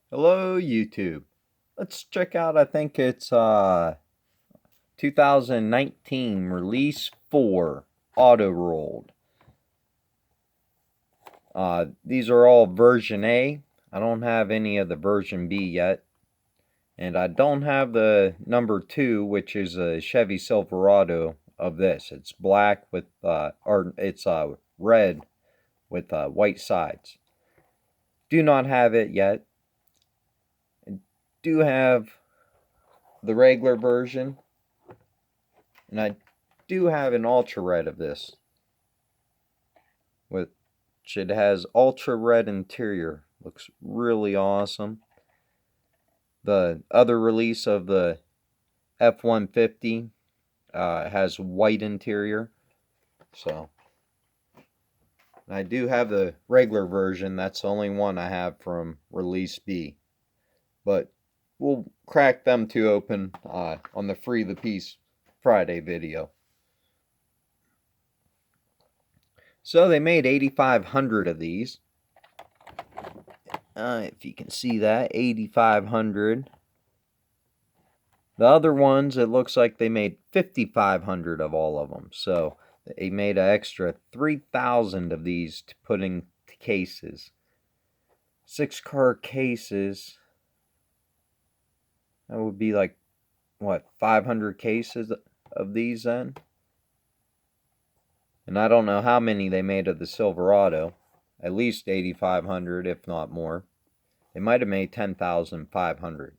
Hello YouTube. Let's check out, I think it's 2019 release 4 auto rolled. These are all version A. I don't have any of the version B yet. And I don't have the number 2, which is a Chevy Silverado of this. It's black with or it's red with white sides. Do not have it yet. I do have the regular version, and I do have an ultra red of this, which it has ultra red interior. Looks really awesome. The other release of the F-150 has white interior. So I do have the regular version. That's the only one I have from release B. But we'll crack them two open on the Free the Piece Friday video. So they made 8,500 of these. If you can see that, 8,500. The other ones, it looks like they made 5,500 of all of them. So they made an extra 3,000 of these to put in cases. 6-car cases. That would be like, what, 500 cases of these then? And I don't know how many they made of the Silverado. At least 8,500, if not more. They might have made 10,500.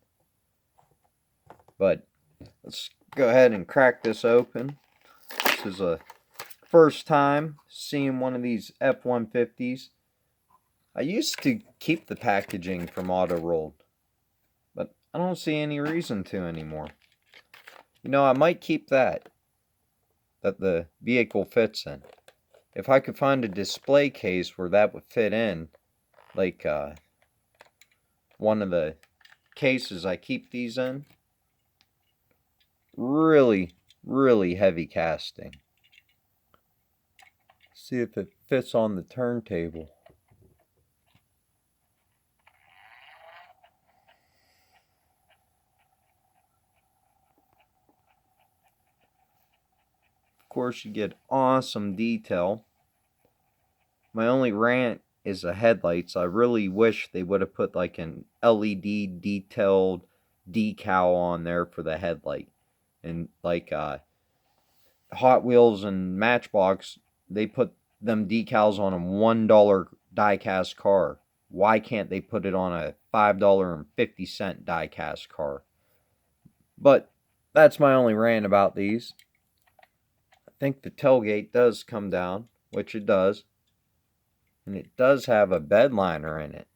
But let's go ahead and crack this open. This is a first time seeing one of these F-150s. I used to keep the packaging from auto rolled, but I don't see any reason to anymore. You know, I might keep that the vehicle fits in. If I could find a display case where that would fit in, like one of the cases I keep these in. Really, really heavy casting. See if it fits on the turntable. Of course, you get awesome detail. My only rant is the headlights. I really wish they would have put like an LED detailed decal on there for the headlight. And like Hot Wheels and Matchbox, they put them decals on a $1 die-cast car. Why can't they put it on a $5.50 die-cast car? But that's my only rant about these. I think the tailgate does come down, which it does. And it does have a bed liner in it.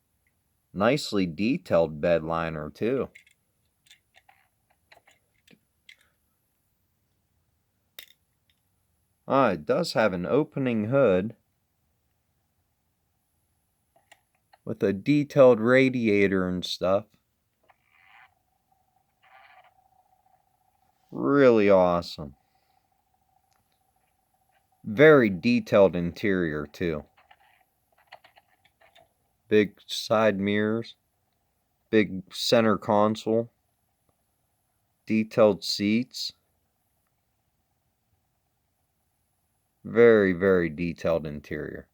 Nicely detailed bed liner too. It does have an opening hood with a detailed radiator and stuff. Really awesome. Very detailed interior too. Big side mirrors, big center console, detailed seats. Very, very detailed interior.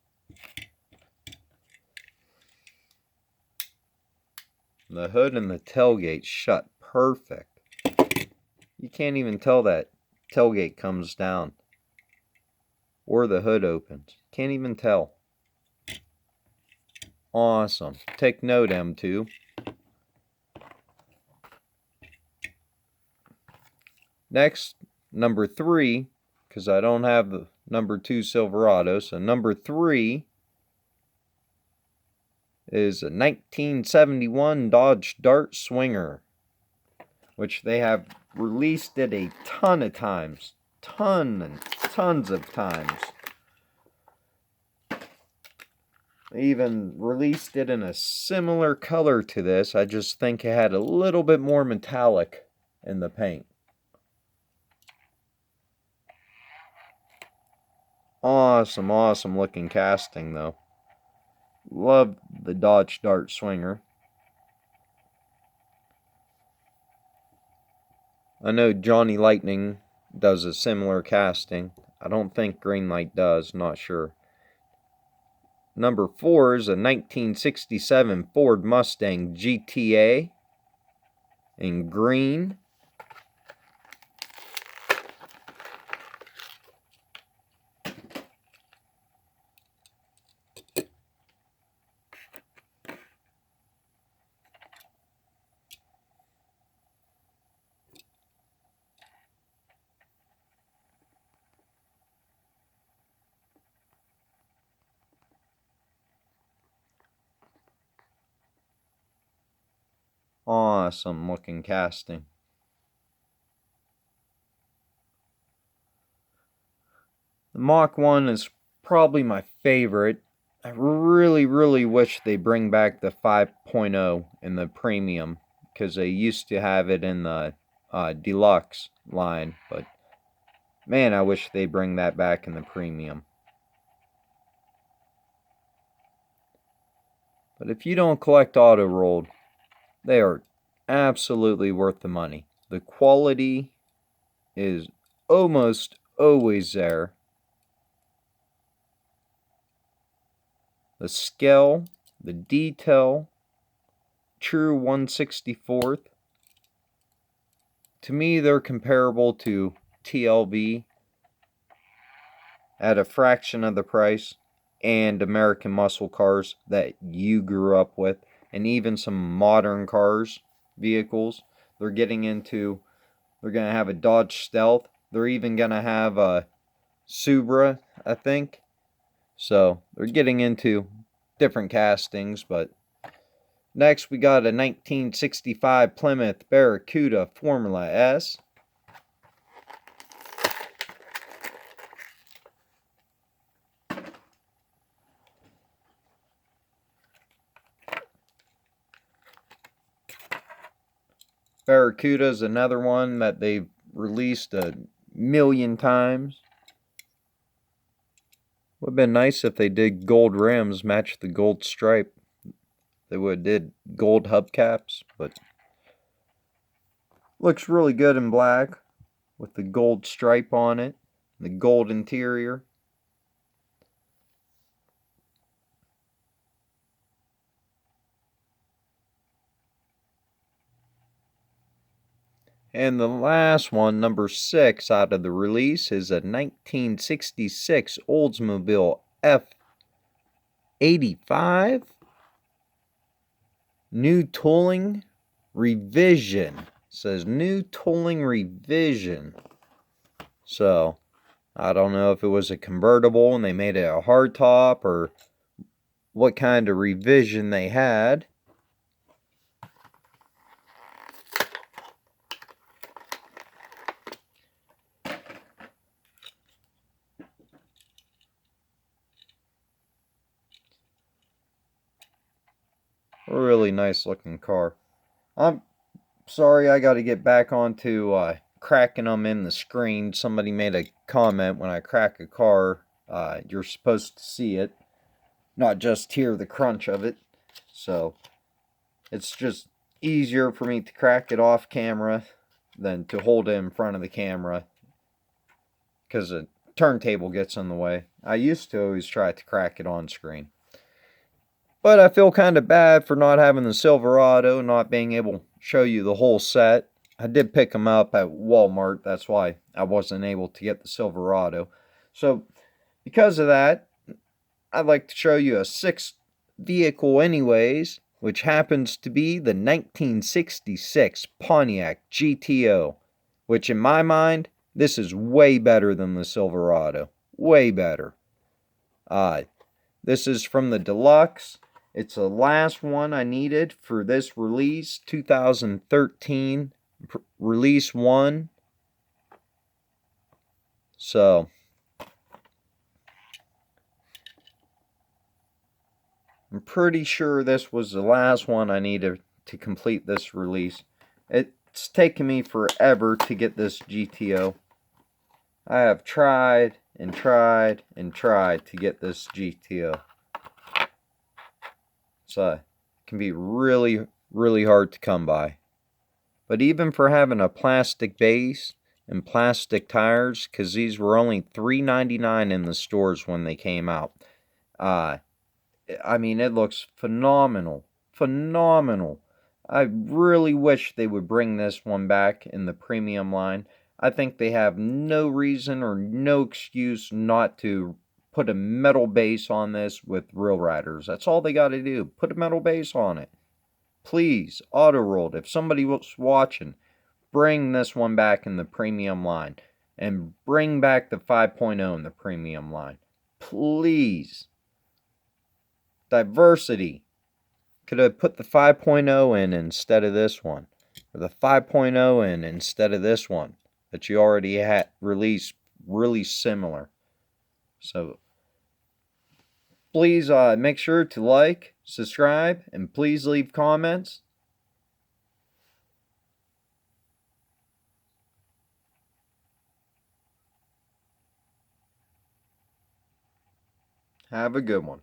The hood and the tailgate shut perfect. You can't even tell that tailgate comes down or the hood opens. Can't even tell. Awesome. Take note, M2. Next, number 3, because I don't have the number 2 Silverado. So number 3 is a 1971 Dodge Dart Swinger, which they have released it a ton of times. Tons of times. They even released it in a similar color to this. I just think it had a little bit more metallic in the paint. Awesome, awesome looking casting though. Love the Dodge Dart Swinger. I know Johnny Lightning does a similar casting. I don't think Greenlight does, not sure. Number 4 is a 1967 Ford Mustang GTA in green. Awesome looking casting. The Mach 1 is probably my favorite. I really wish they bring back the 5.0 in the premium, because they used to have it in the deluxe line, but man, I wish they bring that back in the premium. But if you don't collect auto rolled, they are absolutely worth the money. The quality is almost always there. The scale, the detail, true 1/64th. To me, they're comparable to TLV at a fraction of the price, and American muscle cars that you grew up with, and even some modern cars, vehicles. They're getting into, they're going to have a Dodge Stealth. They're even going to have a Subaru, I think. So they're getting into different castings. But next we got a 1965 Plymouth Barracuda Formula S. Barracuda is another one that they've released a million times. Would have been nice if they did gold rims match the gold stripe. They would have did gold hubcaps, but looks really good in black with the gold stripe on it, the gold interior. And the last one, number 6 out of the release, is a 1966 Oldsmobile F85 new tooling revision. It says new tooling revision. So I don't know if it was a convertible and they made it a hardtop, or what kind of revision they had. A really nice looking car. I'm sorry, I got to get back onto cracking them in the screen. Somebody made a comment, when I crack a car, you're supposed to see it, not just hear the crunch of it. So it's just easier for me to crack it off camera than to hold it in front of the camera, because the turntable gets in the way. I used to always try to crack it on screen. But I feel kind of bad for not having the Silverado, not being able to show you the whole set. I did pick them up at Walmart. That's why I wasn't able to get the Silverado. So because of that, I'd like to show you a 6th vehicle anyways, which happens to be the 1966 Pontiac GTO, which in my mind, this is way better than the Silverado. Way better. This is from the Deluxe. It's the last one I needed for this release, 2013 release 1. So I'm pretty sure this was the last one I needed to complete this release. It's taken me forever to get this GTO. I have tried and tried and tried to get this GTO. So it can be really hard to come by. But even for having a plastic base and plastic tires, because these were only $3.99 in the stores when they came out, I mean, it looks phenomenal. Phenomenal. I really wish they would bring this one back in the premium line. I think they have no reason or no excuse not to put a metal base on this with Real Riders. That's all they got to do. Put a metal base on it. Please, Autoworld, if somebody was watching, bring this one back in the premium line. And bring back the 5.0 in the premium line. Please. Diversity. Could have put the 5.0 in instead of this one. Or the 5.0 in instead of this one that you already had released really similar. So please make sure to like, subscribe, and please leave comments. Have a good one.